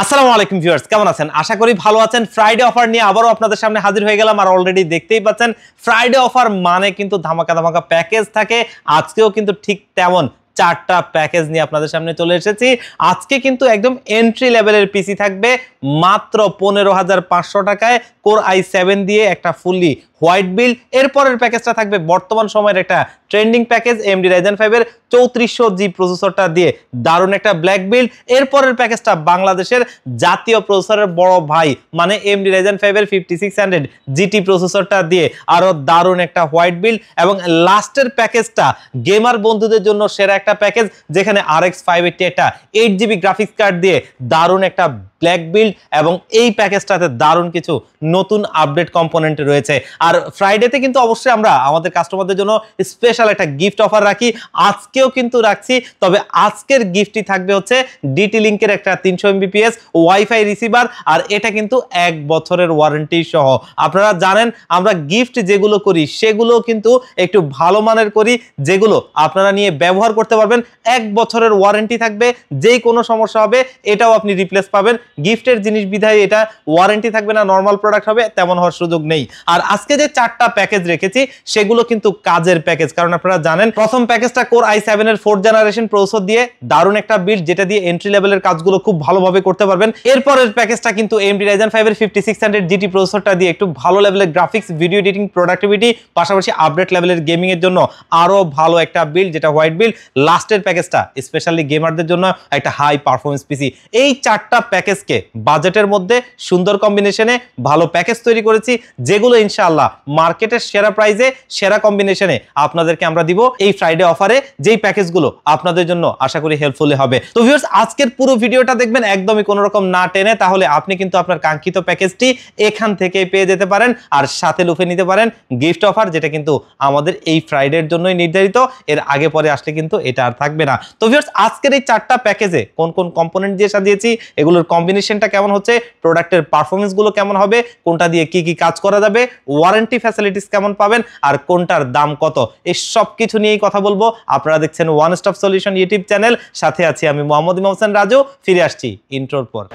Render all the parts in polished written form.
আসসালামু আলাইকুম ভিউয়ার্স, কেমন আছেন? আশা করি ভালো আছেন। ফ্রাইডে অফার নিয়ে আবারও আপনাদের সামনে হাজির হয়ে গেলাম। আর অলরেডি দেখতেই পাচ্ছেন ফ্রাইডে অফার মানে কিন্তু ধামাকা ধামাকা প্যাকেজ থাকে। আজকেও কিন্তু ঠিক তেমন চারটা প্যাকেজ নিয়ে আপনাদের সামনে চলে এসেছি। আজকে কিন্তু একদম এন্ট্রি লেভেলের পিসি থাকবে মাত্র 15,500 টাকায়, কোর i7 দিয়ে একটা ফুললি হোয়াইট বিল্ড। এরপরের প্যাকেজটা থাকবে বর্তমান সময়ের একটা ট্রেন্ডিং প্যাকেজ AMD Ryzen 5 এর 3400G প্রসেসরটা দিয়ে দারুণ একটা ব্ল্যাক বিল্ড। এরপরের প্যাকেজটা বাংলাদেশের জাতীয় প্রসেসরের বড় ভাই মানে AMD Ryzen 5 এর 5600 GT প্রসেসরটা দিয়ে আরো দারুণ একটা হোয়াইট বিল্ড। এবং লাস্টের প্যাকেজটা গেমার বন্ধুদের জন্য সেরা একটা প্যাকেজ, যেখানে RX 580 একটা 8GB গ্রাফিক্স কার্ড দিয়ে দারুণ একটা ব্ল্যাক বিল্ড। এবং এই প্যাকেজটাতে দারুণ কিছু নতুন আপডেট কম্পোনেন্ট রয়েছে। আর ফ্রাইডেতে কিন্তু অবশ্যই আমরা আমাদের কাস্টমারদের জন্য স্পেশাল একটা গিফট অফার রাখি, আজকেও কিন্তু রাখছি। তবে আজকের গিফটটি থাকবে হচ্ছে DT লিংকের একটা 300 Mbps ওয়াইফাই রিসিভার, আর এটা কিন্তু 1 বছরের ওয়ারেন্টি সহ। আপনারা জানেন আমরা গিফট যেগুলো করি সেগুলো কিন্তু একটু ভালো মানের করি, যেগুলো আপনারা নিয়ে ব্যবহার করতে পারবেন। 1 বছরের ওয়ারেন্টি থাকবে, যেই কোনো সমস্যা হবে এটাও আপনি রিপ্লেস পাবেন। গিফটের জিনিস বিধায় এটা ওয়ারেন্টি থাকবে না, নরমাল প্রোডাক্ট হবে, তেমন হওয়ার সুযোগ নেই। আর আজকে যে চারটা প্যাকেজ রেখেছি সেগুলো কিন্তু কাজের প্যাকেজ, কারণ আপনারা জানেন প্রথম প্যাকেজটা কোর i7 এর 4th জেনারেশন প্রসেসর দিয়ে দারুণ একটা বিল্ড, যেটা দিয়ে এন্ট্রি লেভেলের কাজগুলো খুব ভালোভাবে করতে পারবেন। এরপরের প্যাকেজটা কিন্তু AMD Ryzen 5 এর 5600 GT প্রসেসরটা দিয়ে একটু ভালো লেভেলের গ্রাফিক্স, ভিডিও এডিটিং, প্রোডাক্টিভিটি, পাশাপাশি আপডেট লেভেলের গেমিং এর জন্য আরো ভালো একটা বিল্ড, যেটা হোয়াইট বিল্ড। লাস্টের প্যাকেজটা স্পেশালি গেমারদের জন্য একটা হাই পারফরমেন্স পিসি। এই চারটা প্যাকেজকে বাজেটের মধ্যে সুন্দর কম্বিনেশনে ভালো প্যাকেজ তৈরি করেছি, যেগুলো ইনশাআল্লাহ মার্কেটের সেরা প্রাইসে সেরা কম্বিনেশনে আপনাদেরকে আমরা দিব এই ফ্রাইডে অফারে, যেই প্যাকেজগুলো আপনাদের জন্য আশা করি হেল্পফুল হবে। তো ভিউয়ার্স, আজকের পুরো ভিডিওটা দেখবেন একদমই কোনো রকম না টেনে, তাহলে আপনি কিন্তু আপনার কাঙ্ক্ষিত প্যাকেজটি এখান থেকে পেয়ে যেতে পারেন। আর সাথে লুফে নিতে পারেন গিফট অফার, যেটা কিন্তু আমাদের এই ফ্রাইডের জন্যই নির্ধারিত, এর আগে পরে আসলে কিন্তু এটা আর থাকবে না। তো ভিউয়ার্স, আজকের এই চারটা প্যাকেজে কোন কোন কম্পোনেন্ট দিয়ে সাজিয়েছি, এগুলোর কম্বিনেশনটা কেমন হচ্ছে, প্রোডাক্টের পারফরমেন্স গুলো কেমন হবে, কোনটা দিয়ে কি কি কাজ করা যাবে, ওয়ারেন্টি ফ্যাসিলিটিস কেমন পাবেন, আর কোনটার দাম কত, এই সব কিছু নিয়েই কথা বলবো। আপনারা দেখছেন one stop solution YouTube channel, সাথে আছি আমি মোহাম্মদ ইমাম হোসেন রাজু। ফিরে আসছি ইন্ট্রোর পর।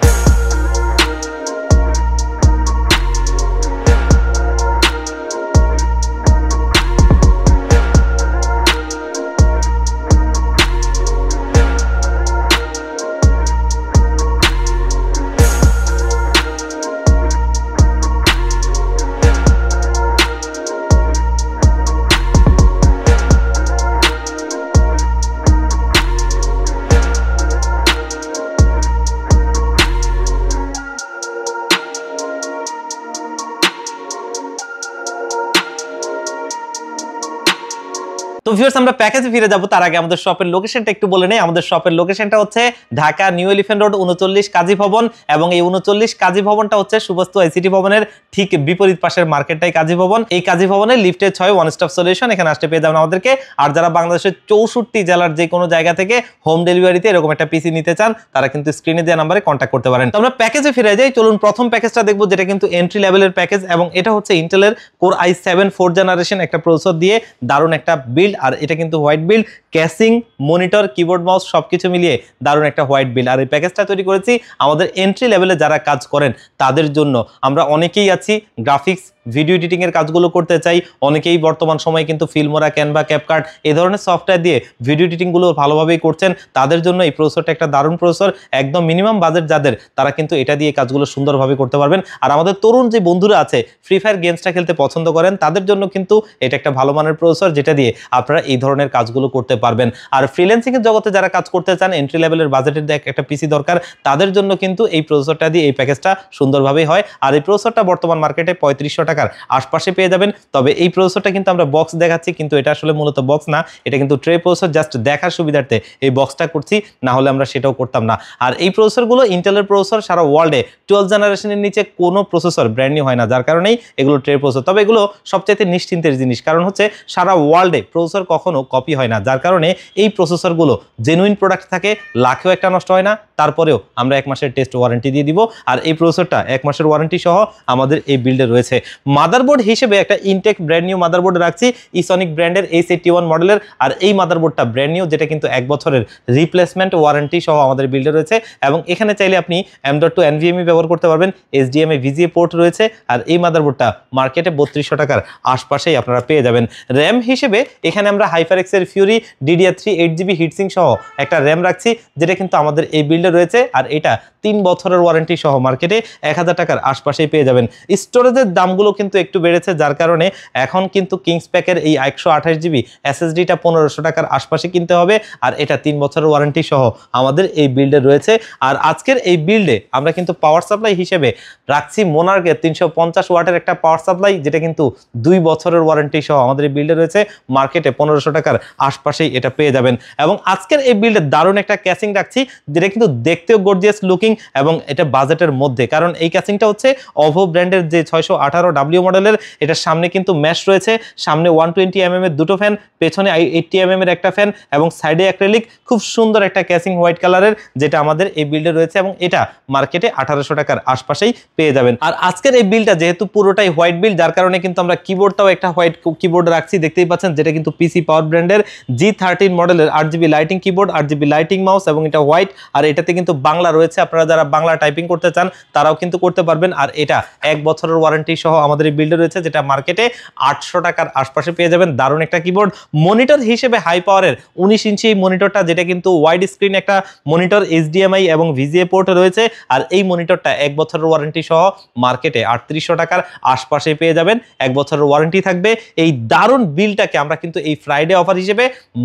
তো ভিউয়ার্স, আমরা প্যাকেজে ফিরে যাব, তার আগে আমাদের শপের লোকেশনটা একটু বলে নেই। আমাদের শপের লোকেশনটা হচ্ছে ঢাকা নিউ এলিফ্যান্ট রোড 39 কাজী ভবন, এবং এই 39 কাজী ভবনটা হচ্ছে সুবাস্তু আইসিটি ভবনের ঠিক বিপরীত পাশের মার্কেটটাই কাজী ভবন। এই কাজী ভবনের লিফটে 6 ওয়ান স্টপ সলিউশন, এখানে আসতে পেয়ে যাবেন আমাদেরকে। আর যারা বাংলাদেশের 64 জেলার যে কোনো জায়গা থেকে হোম ডেলিভারিতে এরকম একটা পিসি নিতে চান, তারা কিন্তু স্ক্রিনে দেওয়া নাম্বারে কন্ট্যাক্ট করতে পারেন। তো আমরা প্যাকেজে ফিরে যাই, চলুন প্রথম প্যাকেজটা দেখবো, যেটা কিন্তু এন্ট্রি লেভেলের প্যাকেজ, এবং এটা হচ্ছে ইন্টেলের কোর i7 4th জেনারেশন একটা প্রসেসর দিয়ে দারুণ একটা বিল্ড। আর এটা কিন্তু white build, casing, monitor, keyboard, mouse সবকিছু মিলিয়ে দারুণ একটা হোয়াইট বিল্ড। আর এই প্যাকেজটা তৈরি করেছি আমাদের এন্ট্রি লেভেলে যারা কাজ করেন তাদের জন্য। আমরা অনেকেই আছি গ্রাফিক্স, ভিডিও এডিটিং এর কাজগুলো করতে চাই, অনেকেই বর্তমান সময়ে কিন্তু ফিল্মোরা, ক্যানভা, ক্যাপকাট এই ধরনের সফটওয়্যার দিয়ে ভিডিও এডিটিং গুলো ভালোভাবেই করছেন। তাদের জন্য এই প্রসেসরটা একটা দারুণ প্রসেসর, একদম মিনিমাম বাজেট যাদের, তারা কিন্তু এটা দিয়ে কাজগুলো সুন্দরভাবে করতে পারবেন। আর আমাদের তরুণ যে বন্ধুরা আছে ফ্রি ফায়ার গেমসটা খেলতে পছন্দ করেন, তাদের জন্য কিন্তু এটা একটা ভালো মানের প্রসেসর, যেটা দিয়ে আপনারা এই ধরনের কাজগুলো করতে পারবেন। আর ফ্রিল্যান্সিং এর জগতে যারা কাজ করতে চান, এন্ট্রি লেভেলের বাজেটের একটা পিসি দরকার, তাদের জন্য কিন্তু এই প্রসেসরটা দিয়ে এই প্যাকেজটা সুন্দরভাবেই হয়। আর এই প্রসেসরটা বর্তমান মার্কেটে 3500 টাকার আশপাশে পেয়ে যাবেন। তবে এই প্রসেসরটা কিন্তু আমরা বক্স দেখাচ্ছি, কিন্তু এটা আসলে মূলত বক্স না, এটা কিন্তু ট্রে প্রসেসর, জাস্ট দেখার সুবিধার্থে এই বক্সটা করছি, না হলে আমরা সেটাও করতাম না। আর এই প্রসেসরগুলো ইন্টেলের প্রসেসর, সারা ওয়ার্ল্ডে 12th জেনারেশনের নিচে কোনো প্রসেসর ব্র্যান্ড নিউ হয় না, যার কারণেই এগুলো ট্রে প্রসেসর। তবে এগুলো সবচাইতে নিশ্চিন্তের জিনিস, কারণ হচ্ছে সারা ওয়ার্ল্ডে প্রসেসর কখনো কপি হয় না, যার কারণে এই প্রসেসরগুলো জেনুইন প্রোডাক্ট থাকে, লাখেও একটা নষ্ট হয় না। তারপরেও আমরা 1 মাসের টেস্ট ওয়ারেন্টি দিয়ে দিব। আর এই প্রসেসরটা 1 মাসের ওয়ারেন্টি সহ আমাদের এই বিল্ডে রয়েছে। মাদারবোর্ড হিসেবে একটা ইনটেক ব্র্যান্ড নিউ মাদারবোর্ড রাখছি ইসনিক ব্র্যান্ডের H81 মডেলের। আর এই মাদারবোর্ডটা ব্র্যান্ড নিউ, যেটা কিন্তু 1 বছরের রিপ্লেসমেন্ট ওয়ারেন্টি সহ আমাদের বিল্ডে রয়েছে। এবং এখানে চাইলে আপনি M.2 NVMe ব্যবহার করতে পারবেন, HDMI VGA পোর্ট রয়েছে। আর এই মাদারবোর্ডটা মার্কেটে 3200 টাকার আশপাশেই আপনারা পেয়ে যাবেন। র্যাম হিসেবে এখানে আমরা HyperX এর Fury DDR3 8GB হিটসিং সহ একটা র্যাম রাখছি, যেটা কিন্তু আমাদের এই বিল্ডে রয়েছে। আর এটা 3 বছরের ওয়ারেন্টি সহ মার্কেটে 1000 টাকার আশপাশেই পেয়ে যাবেন। স্টোরেজের দামগুলো কিন্তু একটু বেড়েছে, যার কারণে এখন কিন্তু কিংস প্যাকের এই 128GB SSDটা 1500 টাকার আশপাশে কিনতে হবে। আর এটা 3 বছরের ওয়ারেন্টি সহ আমাদের এই বিল্ডে রয়েছে। আর আজকের এই বিল্ডে আমরা কিন্তু পাওয়ার সাপ্লাই হিসেবে রাখছি মোনার্কের 350 ওয়াটের একটা পাওয়ার সাপ্লাই, যেটা কিন্তু 2 বছরের ওয়ারেন্টি সহ আমাদের এই বিল্ডে রয়েছে। মার্কেটে 1500 টাকার আশপাশেই এটা পেয়ে যাবেন। এবং আজকের এই বিল্ডে দারুণ একটা ক্যাসিং রাখছি, যেটা কিন্তু দেখতেও গর্জিয়াস লুকিং এবং এটা বাজেটের মধ্যে। কারণ এই ক্যাসিংটা হচ্ছে OVO ব্র্যান্ডের যে 618W মডেলের। এটার সামনে কিন্তু ম্যাশ রয়েছে, সামনে 120mm এর দুটো ফ্যান, পেছনে 80mm এর একটা ফ্যান এবং সাইডে অ্যাক্রিলিক। খুব সুন্দর একটা ক্যাসিং হোয়াইট কালারের, যেটা আমাদের এই বিল্ডে রয়েছে এবং এটা মার্কেটে 1800 টাকার আশপাশেই পেয়ে যাবেন। আর আজকের এই বিলটা যেহেতু পুরোটাই হোয়াইট বিল, যার কারণে কিন্তু আমরা কিবোর্ডটাও একটা হোয়াইট কিবোর্ড রাখছি, দেখতেই পাচ্ছেন, যেটা কিন্তু PC পাওয়ার ব্র্যান্ডের G13 মডেলের 8GB lighting keyboard, 8GB lighting mouse এবং এটা হোয়াইট। আর এটাতে কিন্তু বাংলা রয়েছে, আপনারা যারা বাংলা টাইপিং করতে চান তারাও কিন্তু করতে পারবেন। আর এটা 1 বছরের ওয়ারেন্টি সহ আমাদের এই বিল্ডে রয়েছে, যেটা মার্কেটে 800 টাকার আশপাশে পেয়ে যাবেন। দারুণ একটা কিবোর্ড। মনিটর হিসেবে হাই পাওয়ারের 19 ইঞ্চি এই মনিটরটা, যেটা কিন্তু ওয়াইড স্ক্রিন একটা মনিটর, HDMI এবং VGA পোর্ট রয়েছে। আর এই মনিটরটা 1 বছরের ওয়ারেন্টি সহ মার্কেটে 3800 টাকার আশপাশে পেয়ে যাবেন। 1 বছরের ওয়ারেন্টি থাকবে। এই দারুণ বিলটাকে আমরা কিন্তু এই ফ্রাইডে অফার হিসেবে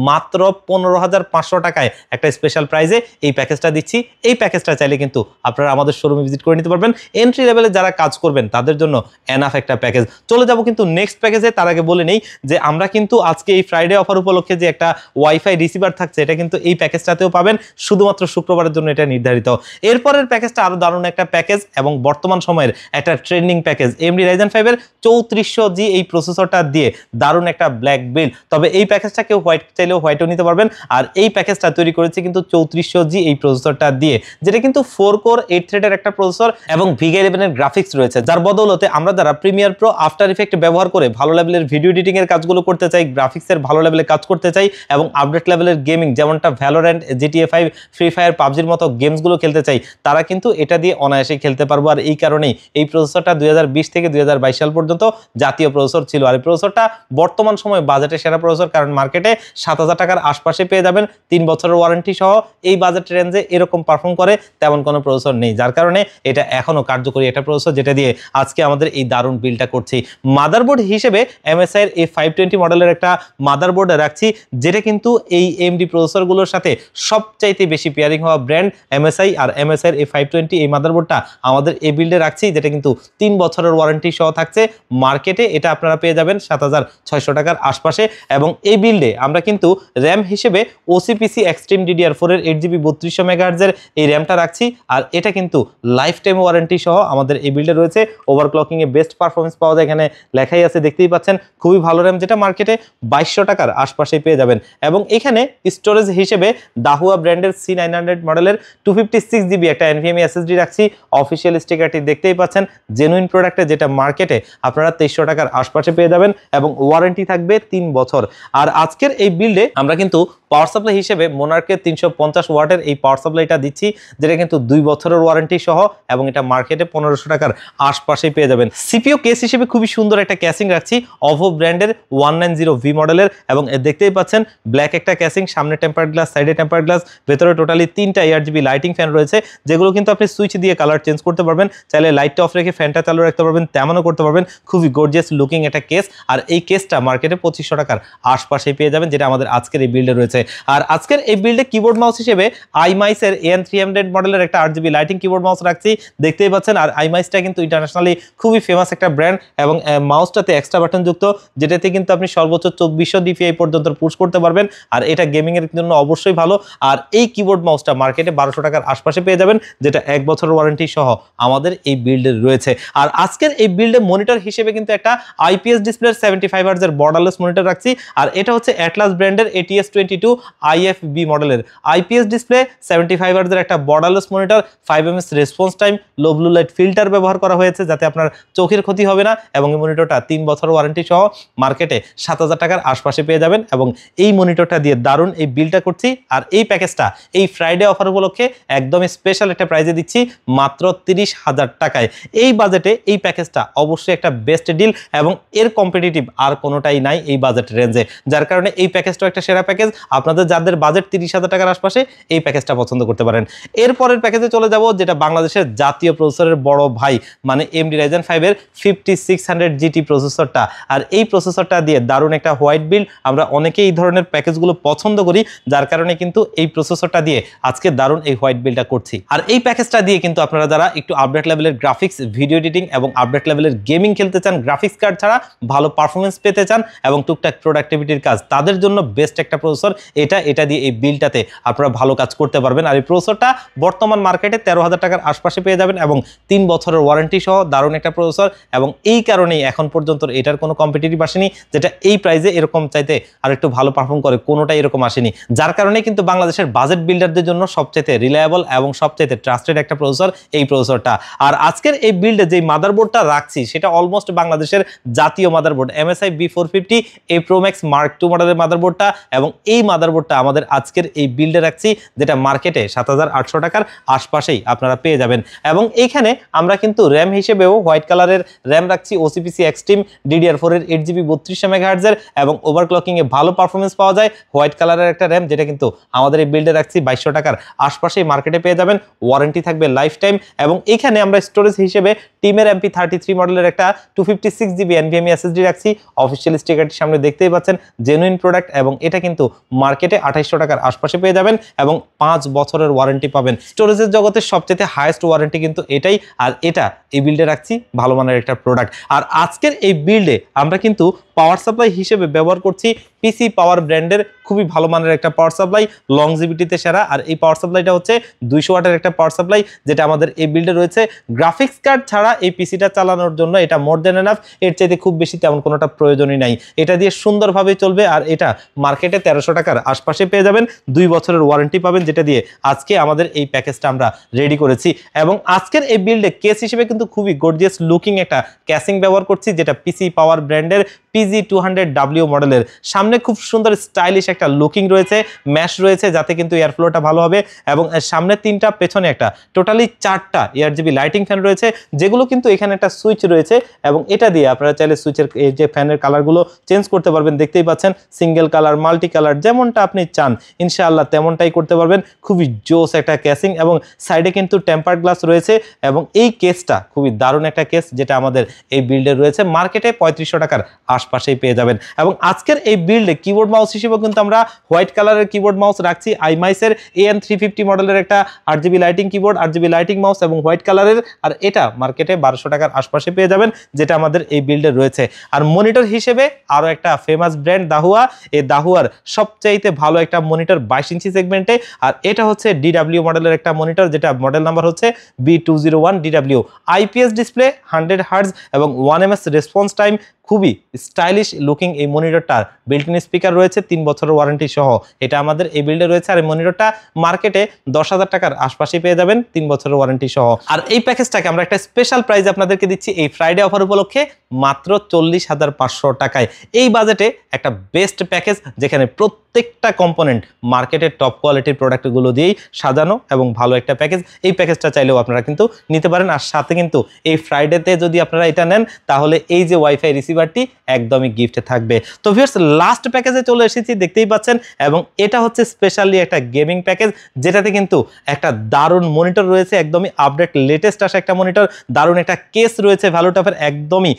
মাত্র 15500 টাকায় একটা স্পেশাল প্রাইজে এই প্যাকেজটা দিচ্ছি। এই প্যাকেজটা চাইলে কিন্তু আপনারা আমাদের শোরুমে ভিজিট করে নিতে পারবেন। এন্ট্রি লেভেলে যারা কাজ করবেন তাদের জন্য এনাফ একটা প্যাকেজ। চলে যাব কিন্তু নেক্সট প্যাকেজে। তার আগে বলে নেই যে আমরা কিন্তু আজকে এই ফ্রাইডে অফার উপলক্ষে যে একটা ওয়াইফাই রিসিভার থাকছে, এটা কিন্তু এই প্যাকেজটাতেও পাবেন, শুধুমাত্র শুক্রবারের জন্য এটা নির্ধারিত। এরপরের প্যাকেজটা আরো দারুণ একটা প্যাকেজ এবং বর্তমান সময়ের একটা ট্রেন্ডিং প্যাকেজ। AMD Ryzen 5 এর 3400G এই প্রসেসরটা দিয়ে দারুণ একটা ব্ল্যাক বিল্ড। তবে এই প্যাকেজটা কেউ হোয়াইট চাইলেও হোয়াইটও নিতে পারবেন। আর এই প্যাকেজটা তৈরি করেছে কিন্তু 3400G এই প্রসেসরটা দিয়ে, যেটা কিন্তু 4 কোর 8 থ্রেডের একটা প্রসেসর এবং VGA 11 এর গ্রাফিক্স রয়েছে, যার বদৌলতে আমরা যারা প্রিমিয়ার প্রো, আফটার ইফেক্ট ব্যবহার করে ভালো লেভেলের ভিডিও এডিটিং এর কাজগুলো করতে চাই, গ্রাফিক্সের ভালো লেভেলে কাজ করতে চাই এবং আপডেট লেভেলের গেমিং যেমনটা ভ্যালোরেন্ট, GTA 5, ফ্রি ফায়ার, পাবজির মতো গেমসগুলো খেলতে চাই, তারা কিন্তু এটা দিয়ে অনায়াসে খেলতে পারবো। আর এই কারণেই এই প্রসেসরটা 2020 থেকে 2022 সাল পর্যন্ত জাতীয় প্রসেসর ছিল। আর এই প্রসেসরটা বর্তমান সময়ে বাজেটে সেরা প্রসেসর, কারণ মার্কেটে 7000 টাকার আশপাশে পেয়ে যাবেন 3 বছরের ওয়ারেন্টি সহ। এই বাজেট রেঞ্জে এরকম পারফর্ম করে তেমন কোনো প্রসেসর নেই, যার কারণে এটা এখনো কার্যকরী একটা প্রসেসর, যেটা দিয়ে আজকে আমাদের এই দারুণ বিলটা করছি। মাদারবোর্ড হিসেবে MSI এর A520 মডেলের একটা মাদারবোর্ড রাখছি, যেটা কিন্তু এই AMD প্রসেসরগুলোর সাথে সবচাইতে বেশি পেয়ারিং হওয়া ব্র্যান্ড MSI। আর MSI এর A520 এই মাদারবোর্ডটা আমাদের এই বিল্ডে রাখছি, যেটা কিন্তু 3 বছরের ওয়ারেন্টি সহ থাকছে। মার্কেটে এটা আপনারা পেয়ে যাবেন 7600 টাকার আশপাশে। এবং এই বিল্ডে আমরা কিন্তু র্যাম হিসেবে OCPC Extreme DDR4 এর 8GB 3200 MHz এর এই র্যামটা রাখছি। আর এটা কিন্তু লাইফ টাইম ওয়ারেন্টি সহ আমাদের এই বিল্ডে রয়েছে। ওভারক্লকিং এ বেস্ট পারফরমেন্স পাওয়া যায়, এখানে লেখাই আছে, দেখতেই পাচ্ছেন। খুবই ভালো র্যাম, যেটা মার্কেটে 2200 টাকার আশপাশে পেয়ে যাবেন। এবং এখানে স্টোরেজ হিসেবে দাহুয়া ব্র্যান্ডের C900 মডেলের 256GB একটা NVMe SSD রাখছি। অফিসিয়াল স্টিকারটি দেখতেই পাচ্ছেন, জেনুইন প্রোডাক্টে, যেটা মার্কেটে আপনারা 2300 টাকার আশপাশে পেয়ে যাবেন এবং ওয়ারেন্টি থাকবে 3 বছর। আর আজকের এই বিল্ডে আমরা কিন্তু পাওয়ার সাপ্লাই হিসেবে মোনার্কের 350 ওয়াটের এই পাওয়ার সাপ্লাইটা দিচ্ছি, যেটা কিন্তু 2 বছরের ওয়ারেন্টি সহ এবং এটা মার্কেটে 1500 টাকার আশপাশে পেয়ে যাবেন। সিপিইউ কেস হিসেবে খুবই সুন্দর একটা ক্যাসিং রাখছি, OVO ব্র্যান্ডের 190V মডেলের এবং দেখতেই পাচ্ছেন ব্ল্যাক একটা ক্যাসিং, সামনে টেম্পার্ড গ্লাস, সাইডে টেম্পার্ড গ্লাস, ভেতরে টোটালি 3টা ARGB লাইটিং ফ্যান রয়েছে, যেগুলো কিন্তু আপনি সুইচ দিয়ে কালার চেঞ্জ করতে পারবেন। চাইলে লাইটটা অফ রেখে ফ্যানটা চালু রাখতে পারবেন, তেমনও করতে পারবেন। খুবই গর্জিয়াস লুকিং একটা কেস। আর এই কেসটা মার্কেটে 2500 টাকার আশপাশে পেয়ে যাবেন, যেটা আমাদের আজকের এই বিল্ডে রয়েছে। আর আজকের এই বিল্ডে কিবোর্ড মাউস হিসেবে iMice এর AN300 মডেলের একটা 8GB লাইটিং কিবোর্ড মাউস রাখছি, দেখতেই পাচ্ছেন। আর iMiceটা কিন্তু ইন্টারন্যাশনালি খুবই ফেমাস একটা ব্র্যান্ড এবং মাউসটাতে এক্সট্রা বাটন যুক্ত, যেটাতে কিন্তু আপনি সর্বোচ্চ 2400 DPI পর্যন্ত পুশ করতে পারবেন। আর এটা গেমিং এর জন্য অবশ্যই ভালো। আর এই কিবোর্ড মাউসটা মার্কেটে 1200 টাকার আশপাশে পেয়ে যাবেন, যেটা 1 বছরের ওয়ারেন্টি সহ আমাদের এই বিল্ডে রয়েছে। আর আজকের এই বিল্ডে মনিটর হিসেবে কিন্তু একটা IPS ডিসপ্লে 75 Hz এর বর্ডারলেস মনিটর রাখছি। আর এটা হচ্ছে অ্যাটলাস ব্র্যান্ডের ATS22 IFB মডেলের IPS ডিসপ্লে 75 Hz এর একটা borderless monitor, 5ms response time, low blue light filter ব্যবহার করা হয়েছে, যাতে আপনার চোখের ক্ষয়ক্ষতি হবে না এবং এই মনিটরটা 3 বছর ওয়ারেন্টি সহ মার্কেটে 7,000 টাকার আশপাশে পেয়ে যাবেন এবং এই মনিটরটা দিয়ে দারুণ এই বিলটা করছি। আর এই প্যাকেজটা এই ফ্রাইডে অফার উপলক্ষে একদমই স্পেশাল একটা প্রাইজে দিচ্ছি মাত্র 30,000 টাকায়। এই বাজেটে এই প্যাকেজটা অবশ্যই একটা বেস্ট ডিল এবং এর কম্পিটিটিভ আর কোনোটাই নাই এই বাজেট রেঞ্জে, যার কারণে এই প্যাকেজটা একটা সেরা প্যাকেজ। আপনাদের যাদের বাজেট 30,000 টাকার আশপাশে এই প্যাকেজটা পছন্দ করতে পারেন। এরপরের প্যাকেজে চলে যাব যেটা বাংলাদেশের জাতীয় প্রসেসরের বড় ভাই, মানে AMD Ryzen 5 এর 5600 GT প্রসেসরটা। আর এই প্রসেসরটা দিয়ে দারুণ একটা হোয়াইট বিল্ড, আমরা অনেকেই এই ধরনের প্যাকেজগুলো পছন্দ করি, যার কারণে কিন্তু এই প্রসেসরটা দিয়ে আজকে দারুণ এই হোয়াইট বিল্ডটা করছি। আর এই প্যাকেজটা দিয়ে কিন্তু আপনারা যারা একটু আপডেট লেভেলের গ্রাফিক্স, ভিডিও এডিটিং এবং আপডেট লেভেলের গেমিং খেলতে চান, গ্রাফিক্স কার্ড ছাড়া ভালো পারফরমেন্স পেতে চান এবং টুকটাক প্রোডাক্টিভিটির কাজ, তাদের জন্য বেস্ট একটা প্রসেসর এটা দিয়ে এই বিলটাতে আপনারা ভালো কাজ করতে পারবেন। আর এই প্রসেসরটা বর্তমান মার্কেটে 13,000 টাকার আশপাশে পেয়ে যাবেন এবং 3 বছরের ওয়ারেন্টি সহ দারুণ একটা প্রসেসর এবং এই কারণেই এখন পর্যন্ত এটার কোনো কম্পিটিটিভ আসেনি যেটা এই প্রাইসে এরকম চাইতে আর একটু ভালো পারফর্ম করে, কোনোটাই এরকম আসেনি, যার কারণে কিন্তু বাংলাদেশের বাজেট বিল্ডারদের জন্য সবচেয়ে রিলায়েবল এবং সবচেয়ে ট্রাস্টেড একটা প্রসেসর এই প্রসেসরটা। আর আজকের এই বিল্ডে যে মাদারবোর্ডটা রাখছি সেটা অলমোস্ট বাংলাদেশের জাতীয় motherboard MSI B450 A Pro Max Mark II মডেলের মাদারবোর্ডটা এবং এই মাদারবোর্ডটা আমাদের আজকের এই বিল্ডে রাখছি যেটা মার্কেটে 7,800 টাকার আশপাশেই আপনারা পেয়ে যাবেন। এবং এইখানে আমরা কিন্তু র্যাম হিসেবেও হোয়াইট কালারের র্যাম রাখছি OCPC Extreme DDR4 এর 8GB 32 MHz এর এবং ওভারক্লকিং এ ভালো পারফরমেন্স পাওয়া যায়। হোয়াইট কালারের একটা র্যাম যেটা কিন্তু আমাদের এই বিল্ডে রাখছি 2200 টাকার আশপাশেই মার্কেটে পেয়ে যাবেন, ওয়ারেন্টি থাকবে লাইফ টাইম। এবং এখানে আমরা স্টোরেজ হিসেবে টিমের MP33 মডেলের একটা 256GB NVMe SSD রাখছি। অফিসিয়াল স্টিকারটি সামনে দেখতেই পাচ্ছেন, জেনুইন প্রোডাক্ট এবং এটা কিন্তু মার্কেটে 2800 টাকার আশপাশে পেয়ে যাবেন এবং 5 বছরের ওয়ারেন্টি পাবেন। স্টোরেজের জগতের সবচেয়ে হাইয়েস্ট ওয়ারেন্টি কিন্তু এটাই, আর এটা এই বিল্ডে রাখছি ভালো মানের একটা প্রোডাক্ট। আর আজকের এই বিল্ডে আমরা কিন্তু পাওয়ার সাপ্লাই হিসেবে ব্যবহার করছি পিসি পাওয়ার ব্র্যান্ডের খুবই ভালো মানের একটা পাওয়ার সাপ্লাই, লংজিভিটিতে সেরা। আর এই পাওয়ার সাপ্লাইটা হচ্ছে 200 ওয়াটের একটা পাওয়ার সাপ্লাই যেটা আমাদের এই বিল্ডে রয়েছে। গ্রাফিক্স কার্ড ছাড়া এই পিসিটা চালানোর জন্য এটা মোর দেন এনাফ, এর চাইতে খুব বেশি তেমন কোনোটা প্রয়োজনই নাই, এটা দিয়ে সুন্দরভাবে চলবে। আর এটা মার্কেটে 1300 টাকার আশপাশে পেয়ে যাবেন, 2 বছরের ওয়ারেন্টি পাবেন, যেটা দিয়ে আজকে আমাদের এই প্যাকেজটা আমরা রেডি করেছি। এবং আজকের এই বিল্ডে কেস হিসেবে কিন্তু খুবই গর্জিয়াস লুকিং একটা ক্যাসিং ব্যবহার করছি যেটা পিসি পাওয়ার ব্র্যান্ডের PG200W মডেলের। সামনে খুব সুন্দর স্টাইলিশ একটা লুকিং রয়েছে, ম্যাশ রয়েছে যাতে কিন্তু এয়ার ফ্লোটা ভালো হবে এবং সামনে 3টা পেছনে একটা, টোটালি 4টা ARGB লাইটিং ফ্যান রয়েছে যেগুলো কিন্তু এখানে একটা সুইচ রয়েছে এবং এটা দিয়ে আপনারা চাইলে সুইচের এই যে ফ্যানের কালারগুলো চেঞ্জ করতে পারবেন। দেখতেই পাচ্ছেন সিঙ্গেল কালার, মাল্টি কালার, যেমনটা আপনি চান ইনশাআল্লাহ তেমনটাই করতে পারবেন। খুবই জোস একটা কেসিং এবং সাইডে কিন্তু টেম্পার্ড গ্লাস রয়েছে এবং এই কেসটা খুবই দারুণ একটা কেস যেটা আমাদের এই বিল্ডে রয়েছে, মার্কেটে 3500 টাকার আশপাশেই পেয়ে যাবেন। এবং আজকের এই বিল্ডে কিবোর্ড মাউস হিসেবে কিন্তু আমরা হোয়াইট কালারের কিবোর্ড মাউস রাখছি iMice-এর AN350 মডেলের একটা RGB lighting keyboard, RGB lighting mouse এবং হোয়াইট কালারের। আর এটা মার্কেটে 1200 টাকার আশপাশে পেয়ে যাবেন যেটা আমাদের এই বিল্ডে রয়েছে। আর মনিটর হিসেবে আরো একটা ফেমাস ব্র্যান্ড দাহুয়া, এই দাহুয়ার সবচাইতে ভালো একটা মনিটর 22 ইঞ্চি সেগমেন্টে। আর এটা হচ্ছে DW মডেলের একটা মনিটর যেটা মডেল নাম্বার হচ্ছে B201DW। IPS ডিসপ্লে, 100 Hz এবং 1 ms রেসপন্স টাইম, খুবই স্টাইলিশ লুকিং এই মনিটরটার। বিল্ট-ইন স্পিকার রয়েছে 3 বছরের ওয়ারেন্টি সহ, এটা আমাদের এই বিল্ডে রয়েছে। আর এই মনিটরটা মার্কেটে 10,000 টাকার আশপাশে পেয়ে যাবেন 3 বছরের ওয়ারেন্টি সহ। আর এই প্যাকেজটাকে আমরা একটা স্পেশাল প্রাইস আপনাদেরকে দিচ্ছি এই ফ্রাইডে অফার উপলক্ষে মাত্র 40,500 টাকায়। এই বাজেটে একটা বেস্ট প্যাকেজ যেখানে প্রত্যেকটা কম্পোনেন্ট মার্কেটের টপ কোয়ালিটির প্রোডাক্টগুলো দিয়েই সাজানো এবং ভালো একটা প্যাকেজ। এই প্যাকেজটা চাইলেও আপনারা কিন্তু নিতে পারেন। আর সাথে কিন্তু এই ফ্রাইডেতে যদি আপনারা এটা নেন তাহলে এই যে ওয়াইফাই রিসিভারটি একদমই গিফটে থাকবে। তো ভিউয়ার্স, লাস্ট প্যাকেজে চলে এসেছি, দেখতেই পাচ্ছেন, এবং এটা হচ্ছে স্পেশালি একটা গেমিং প্যাকেজ যেটাতে কিন্তু একটা দারুণ মনিটর রয়েছে, একদমই আপডেট লেটেস্ট আসা একটা মনিটর, দারুণ একটা কেস রয়েছে ভ্যালুটপের, একদমই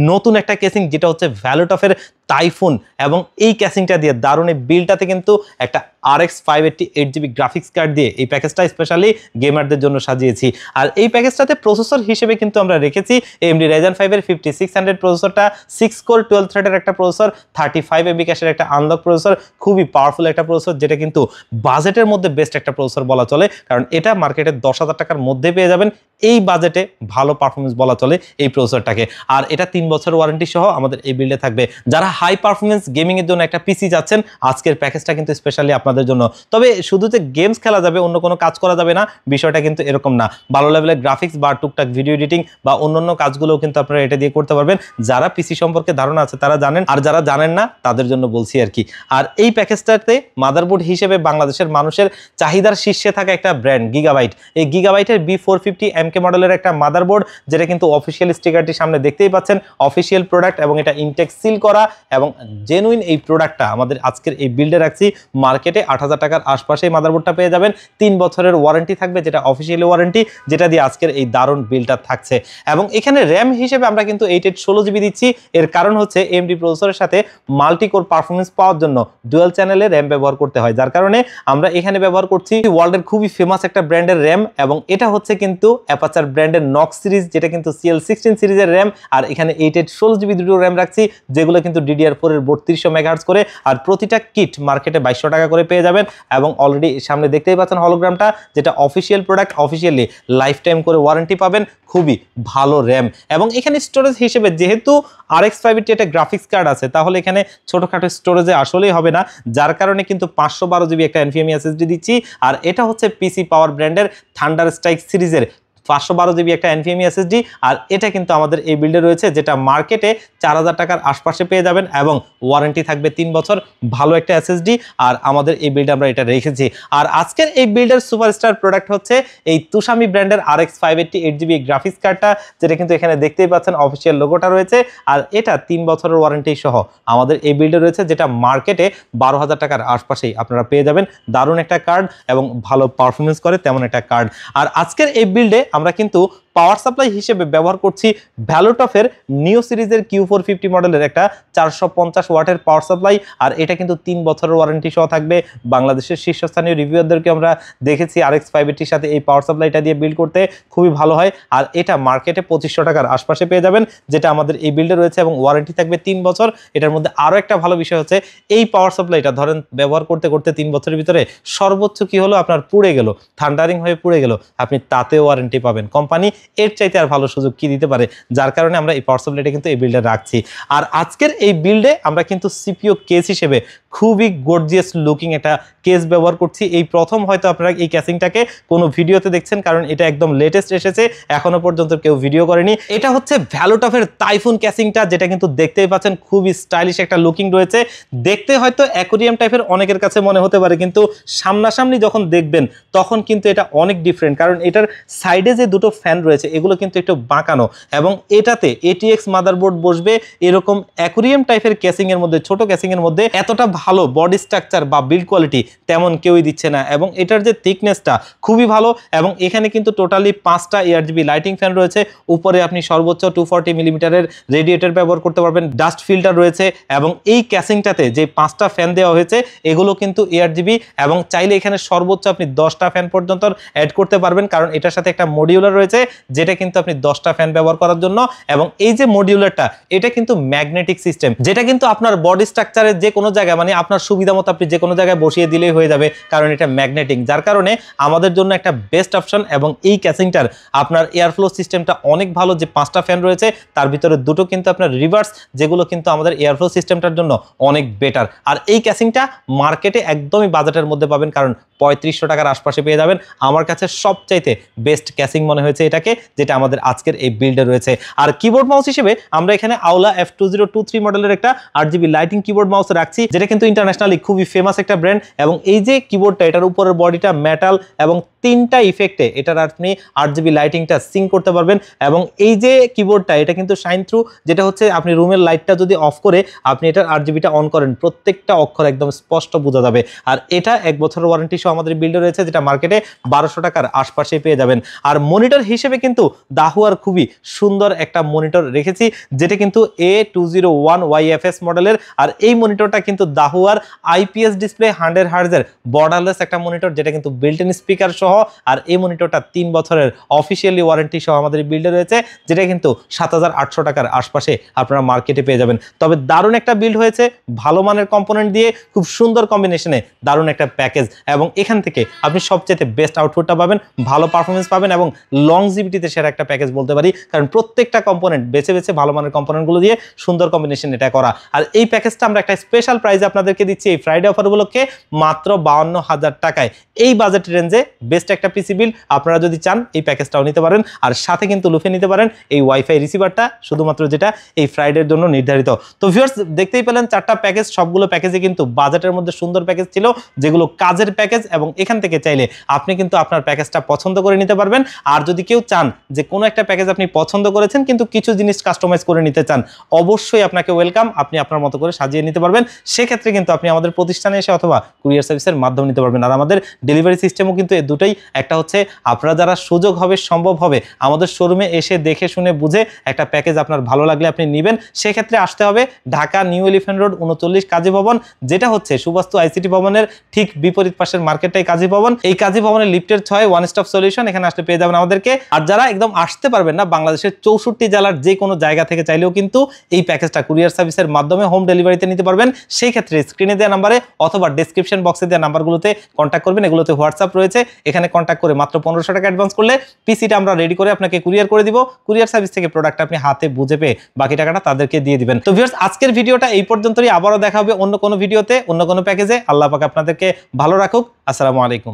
নতুন একটা কেসিং যেটা হচ্ছে ভ্যালুটপের টাইফুন। এবং এই ক্যাসিংটা দিয়ে দারুণ এই বিলটাতে কিন্তু একটা RX 580 8GB গ্রাফিক্স কার্ড দিয়ে এই প্যাকেজটা স্পেশালি গেমারদের জন্য সাজিয়েছি। আর এই প্যাকেজটাতে প্রসেসর হিসেবে কিন্তু আমরা রেখেছি AMD Ryzen 5 এর 5600 প্রসেসরটা, 6 কোর 12 থ্রেডের একটা প্রসেসর, 35 MB ক্যাশের একটা আনলক প্রসেসর, খুবই পাওয়ারফুল একটা প্রসেসর যেটা কিন্তু বাজেটের মধ্যে বেস্ট একটা প্রসেসর বলা চলে, কারণ এটা মার্কেটে 10,000 টাকার মধ্যে পেয়ে যাবেন। এই বাজেটে ভালো পারফরমেন্স বলা চলে এই প্রসেসরটাকে। আর এটা 3 বছর ওয়ারেন্টি সহ আমাদের এই বিল্ডে থাকবে। যারা হাই পারফরমেন্স গেমিং এর জন্য একটা পিসি যাচ্ছেন, আজকের প্যাকেজটা কিন্তু স্পেশালি আপনাদের জন্য। তবে শুধু যে গেমস খেলা যাবে, অন্য কোনো কাজ করা যাবে না, বিষয়টা কিন্তু এরকম না। ভালো লেভেলের গ্রাফিক্স বা টুকটাক ভিডিও এডিটিং বা অন্যান্য কাজগুলোও কিন্তু আপনারা এটা দিয়ে করতে পারবেন। যারা পিসি সম্পর্কে ধারণা আছে তারা জানেন, আর যারা জানেন না তাদের জন্য বলছি আর কি। আর এই প্যাকেজটাতে মাদারবোর্ড হিসেবে বাংলাদেশের মানুষের চাহিদার শীর্ষে থাকা একটা ব্র্যান্ড গিগাবাইট। এই গিগাবাইটের B450 MK মডেলের একটা মাদারবোর্ড, যেটা কিন্তু অফিসিয়াল স্টিকারটি সামনে দেখতেই পাচ্ছেন, অফিসিয়াল প্রোডাক্ট এবং এটা ইনটেক সিল করা এবং জেনুইন এই প্রোডাক্টটা আমাদের আজকের এই বিল্ডে রাখছি। মার্কেটে 8,000 টাকার আশপাশে মাদারবোর্ডটা পেয়ে যাবেন। 3 বছরের ওয়ারেন্টি থাকবে, যেটা অফিসিয়ালি ওয়ারেন্টি, যেটা দিয়ে আজকের এই দারুণ বিল্ডটা থাকছে। এবং এখানে র্যাম হিসেবে আমরা কিন্তু 8/16 GB দিচ্ছি। এর কারণ হচ্ছে AMD প্রসেসরের সাথে মাল্টি কোর পারফরমেন্স পাওয়ার জন্য ডুয়াল চ্যানেলে র্যাম ব্যবহার করতে হয়, যার কারণে আমরা এখানে ব্যবহার করছি ওয়ার্ল্ডের খুবই ফেমাস একটা ব্র্যান্ডের র্যাম। এবং এটা হচ্ছে কিন্তু অ্যাপাচার ব্র্যান্ডের নক্স সিরিজ, যেটা কিন্তু CL16 সিরিজের র্যাম। আর এখানে 8/16 GB দুটো র্যাম রাখছি, যেগুলো কিন্তু DDR4 এর 3200 মেগাহার্টজ করে। আর প্রতিটা কিট মার্কেটে 2200 টাকা করে পেয়ে যাবেন। এবং অলরেডি সামনে দেখতেই পাচ্ছেন হলোগ্রামটা, যেটা official product, officially life time করে ওয়ারেন্টি পাবেন। খুবই ভালো র্যাম। এবং এখানে স্টোরেজ হিসেবে যেহেতু RX 580 একটা গ্রাফিক্স কার্ড আছে, তাহলে এখানে ছোটখাটো স্টোরেজে আসলেই হবে না, যার কারণে কিন্তু 512 GB একটা NVMe SSD দিচ্ছি। আর এটা হচ্ছে পিসি পাওয়ার ব্র্যান্ডের থান্ডার স্ট্রাইক সিরিজের 512 GB একটা NVMe SSD। আর এটা কিন্তু আমাদের এই বিল্ডে রয়েছে, যেটা মার্কেটে 4,000 টাকার আশপাশে পেয়ে যাবেন এবং ওয়ারেন্টি থাকবে 3 বছর। ভালো একটা SSD। আর আমাদের এই বিল্ডে আমরা এটা রেখেছি। আর আজকের এই বিল্ডের সুপারস্টার প্রোডাক্ট হচ্ছে এই তুষামি ব্র্যান্ডের RX 580 8GB গ্রাফিক্স কার্ডটা, যেটা কিন্তু এখানে দেখতেই পাচ্ছেন অফিসিয়াল লোগোটা রয়েছে। আর এটা 3 বছরের ওয়ারেন্টি সহ আমাদের এই বিল্ডে রয়েছে, যেটা মার্কেটে 12,000 টাকার আশপাশেই আপনারা পেয়ে যাবেন। দারুণ একটা কার্ড এবং ভালো পারফরমেন্স করে তেমন একটা কার্ড। আর আজকের এই বিল্ডে আমরা কিন্তু পাওয়ার সাপ্লাই হিসেবে ব্যবহার করছি ভ্যালোটফের নিউ সিরিজের Q450 মডেলের একটা 450 ওয়াটের পাওয়ার সাপ্লাই। আর এটা কিন্তু 3 বছরের ওয়ারেন্টি সহ থাকবে। বাংলাদেশের শীর্ষস্থানীয় রিভিউয়ারদেরকে আমরা দেখেছি RX 580 সাথে এই পাওয়ার সাপ্লাইটা দিয়ে বিল্ড করতে খুবই ভালো হয়। আর এটা মার্কেটে 2500 টাকার আশপাশে পেয়ে যাবেন, যেটা আমাদের এই বিল্ডে রয়েছে এবং ওয়ারেন্টি থাকবে 3 বছর। এটার মধ্যে আরও একটা ভালো বিষয় হচ্ছে এই পাওয়ার সাপ্লাইটা ধরেন ব্যবহার করতে করতে 3 বছরের ভিতরে সর্বোচ্চ কি হলো, আপনার পুড়ে গেল, থান্ডারিং হয়ে পুড়ে গেল, আপনি তাতে ওয়ারেন্টি পাবেন। কোম্পানি এর চাইতে আর ভালো সুযোগ কি দিতে পারে, যার কারণে আমরা এই পাওয়ার সাপ্লাইটা কিন্তু এই বিল্ডে রাখছি। আর আজকের এই বিল্ডে আমরা কিন্তু CPU কেস হিসেবে খুবই গর্জিয়াস লুকিং একটা কেস ব্যবহার করছি। এই প্রথম হয়তো আপনারা এই ক্যাসিংটাকে কোনো ভিডিওতে দেখছেন, কারণ এটা একদম লেটেস্ট এসেছে, এখনো পর্যন্ত কেউ ভিডিও করেনি। এটা হচ্ছে ভ্যালোটফের টাইফুন ক্যাসিংটা, যেটা কিন্তু দেখতেই পাচ্ছেন খুবই স্টাইলিশ একটা লুকিং রয়েছে। দেখতে হয়তো অ্যাকোরিয়াম টাইপের অনেকের কাছে মনে হতে পারে, কিন্তু সামনাসামনি যখন দেখবেন তখন কিন্তু এটা অনেক ডিফারেন্ট, কারণ এটার সাইডে যে দুটো ফ্যান রয়েছে এগুলো কিন্তু একটু বাঁকানো এবং এটাতে ATX মাদারবোর্ড বসবে এরকম অ্যাকোরিয়াম টাইপের ক্যাসিং এর মধ্যে, ছোট ক্যাসিং এর মধ্যে এতটা ভালো বডি স্ট্রাকচার বা বিল্ড কোয়ালিটি তেমন কেউই দিচ্ছে না। এবং এটার যে থিকনেসটা খুবই ভালো। এবং এখানে কিন্তু টোটালি 5টা ARGB লাইটিং ফ্যান রয়েছে। উপরে আপনি সর্বোচ্চ 240 মিলিমিটারের রেডিয়েটর ব্যবহার করতে পারবেন, ডাস্ট ফিল্টার রয়েছে। এবং এই ক্যাসিংটাতে যে 5টা ফ্যান দেওয়া হয়েছে এগুলো কিন্তু ARGB, এবং চাইলে এখানে সর্বোচ্চ আপনি 10টা ফ্যান পর্যন্ত অ্যাড করতে পারবেন, কারণ এটার সাথে একটা মডিউলার রয়েছে, যেটা কিন্তু আপনি 10টা ফ্যান ব্যবহার করার জন্য। এবং এই যে মডিউলারটা, এটা কিন্তু ম্যাগনেটিক সিস্টেম, যেটা কিন্তু আপনার বডি স্ট্রাকচারের যে কোনো জায়গায়, মানে আপনার সুবিধা মতো আপনি যে কোনো জায়গায় বসিয়ে দিলেই হয়ে যাবে, কারণ এটা ম্যাগনেটিক, যার কারণে আমাদের জন্য একটা বেস্ট অপশন। এবং এই ক্যাসিংটার আপনার এয়ারফ্লো সিস্টেমটা অনেক ভালো, যে 5টা ফ্যান রয়েছে তার ভিতরে দুটো কিন্তু আপনার রিভার্স, যেগুলো কিন্তু আমাদের এয়ারফ্লো সিস্টেমটার জন্য অনেক বেটার। আর এই ক্যাসিংটা মার্কেটে একদমই বাজেটের মধ্যে পাবেন, কারণ 3500 টাকার আশপাশে পেয়ে যাবেন। আমার কাছে সবচাইতে বেস্ট ক্যাসিং মনে হয়েছে এটাকে, যেটা আমাদের আজকের এই বিল্ডে রয়েছে। আর কিবোর্ড মাউস হিসেবে আমরা এখানে আওলা F2023 মডেলের একটা 8GB লাইটিং কিবোর্ড মাউস রাখছি, যেটা কিন্তু ইন্টারন্যাশনালি খুবই ফেমাস একটা ব্র্যান্ড। এবং এই যে কিবোর্ডটা, এটার উপরের বডিটা মেটাল এবং 3টা ইফেক্টে এটার আপনি 8GB লাইটিংটা সিং করতে পারবেন। এবং এই যে কিবোর্ডটা, এটা কিন্তু শাইন থ্রু, যেটা হচ্ছে আপনি রুমের লাইটটা যদি অফ করে আপনি এটার 8GBটা অন করেন, প্রত্যেকটা অক্ষর একদম স্পষ্ট বোঝা যাবে। আর এটা 1 বছরের ওয়ারেন্টি সহ আমাদের বিল্ডে রয়েছে, যেটা মার্কেটে 1200 টাকার আশপাশে পেয়ে যাবেন। আর মনিটর হিসেবে কিন্তু দাহুয়ার খুবই সুন্দর একটা মনিটর রেখেছি, যেটা কিন্তু A201YFS মডেলের। আর এই মনিটরটা কিন্তু দাহুয়ার IPS ডিসপ্লে 100 হার্জের বর্ডারলেস একটা মনিটর, যেটা কিন্তু বিল্ট ইন স্পিকার সহ। আর এই মনিটরটা 3 বছরের অফিসিয়ালি ওয়ারেন্টি সহ আমাদের বিল্ডে রয়েছে, যেটা কিন্তু 7800 টাকার আশপাশে আপনারা মার্কেটে পেয়ে যাবেন। তবে দারুণ একটা বিল্ড হয়েছে, ভালো মানের কম্পোনেন্ট দিয়ে খুব সুন্দর কম্বিনেশনে দারুণ একটা প্যাকেজ। এবং এখান থেকে আপনি সবচেয়ে বেস্ট আউটপুটটা পাবেন, ভালো পারফরমেন্স পাবেন এবং লংজিভিটিতে সেরা একটা প্যাকেজ বলতে পারি, কারণ প্রত্যেকটা কম্পোনেন্ট বেছে বেছে ভালো মানের কম্পোনেন্টগুলো দিয়ে সুন্দর কম্বিনেশন এটা করা। আর এই প্যাকেজটা আমরা একটা স্পেশাল প্রাইসে আপনাদেরকে দিচ্ছি এই ফ্রাইডে অফার উপলক্ষে মাত্র 52,000 টাকায়। এই বাজেট রেঞ্জে বেস্ট একটা পিসি বিল আপনারা যদি চান এই প্যাকেজটাও নিতে পারেন, আর সাথে কিন্তু লুফে নিতে পারেন এই ওয়াইফাই রিসিভারটা, শুধুমাত্র যেটা এই ফ্রাইডের জন্য নির্ধারিত। তো ভিউয়ার্স দেখতেই পেলেন 4টা প্যাকেজ, সবগুলো প্যাকেজে কিন্তু বাজেটের মধ্যে সুন্দর প্যাকেজ ছিল, যেগুলো কাজের প্যাকেজ, এবং এখান থেকে চাইলে আপনি কিন্তু আপনার প্যাকেজটা পছন্দ করে নিতে পারবেন। আর যদি কেউ চান যে কোনো একটা প্যাকেজ আপনি পছন্দ করেছেন কিন্তু কিছু জিনিস কাস্টমাইজ করে নিতে চান, অবশ্যই আপনাকে ওয়েলকাম, আপনি আপনার মতো করে সাজিয়ে নিতে পারবেন। সেক্ষেত্রে কিন্তু আপনি আমাদের প্রতিষ্ঠানে এসে অথবা কুরিয়ার সার্ভিসের মাধ্যমে নিতে পারবেন। আর আমাদের ডেলিভারি সিস্টেমও কিন্তু এই দুটোই, একটা হচ্ছে আপনারা যারা সুযোগ হবে সম্ভব হবে আমাদের শোরুমে এসে দেখে শুনে বুঝে একটা প্যাকেজ আপনার ভালো লাগলে আপনি নেবেন, সেক্ষেত্রে আসতে হবে ঢাকা নিউ এলিফ্যান্ট রোড 39 কাজী ভবন, যেটা হচ্ছে সুবাস্তু আইসিটি ভবনের ঠিক বিপরীত পাশের মার্কেটটাই কাজী ভবন। এই কাজী ভবনের লিফটের 6 ওয়ান স্টপ সলিউশন, এখানে আসলে পেয়ে যাবেন আমাদেরকে। আর যারা একদম আসতে পারবেন না, বাংলাদেশের 64 জেলার যে কোনো জায়গা থেকে চাইলেও কিন্তু এই প্যাকেজটা কুরিয়ার সার্ভিসের মাধ্যমে হোম ডেলিভারিতে নিতে পারবেন। সেই ক্ষেত্রে স্ক্রিনে দেওয়া নাম্বারে অথবা ডেসক্রিপশন বক্সে দেওয়া নাম্বারগুলোতে কন্ট্যাক্ট করবেন, এগুলোতে হোয়াটসঅ্যাপ রয়েছে, এখানে কন্ট্যাক্ট করে মাত্র 1500 টাকা অ্যাডভান্স করলে পিসিটা আমরা রেডি করে আপনাকে কুরিয়ার করে দিব। কুরিয়ার সার্ভিস থেকে প্রোডাক্ট আপনি হাতে বুঝে পেয়ে বাকি টাকাটা তাদেরকে দিয়ে দিবেন। তো ভিউয়ার্স আজকের ভিডিওটা এই পর্যন্তই, আবারও দেখা হবে অন্য কোনো ভিডিওতে অন্য কোনো প্যাকেজে। আল্লাহ পাক আপনাদেরকে ভালো রাখুক। আসসালামু আলাইকুম।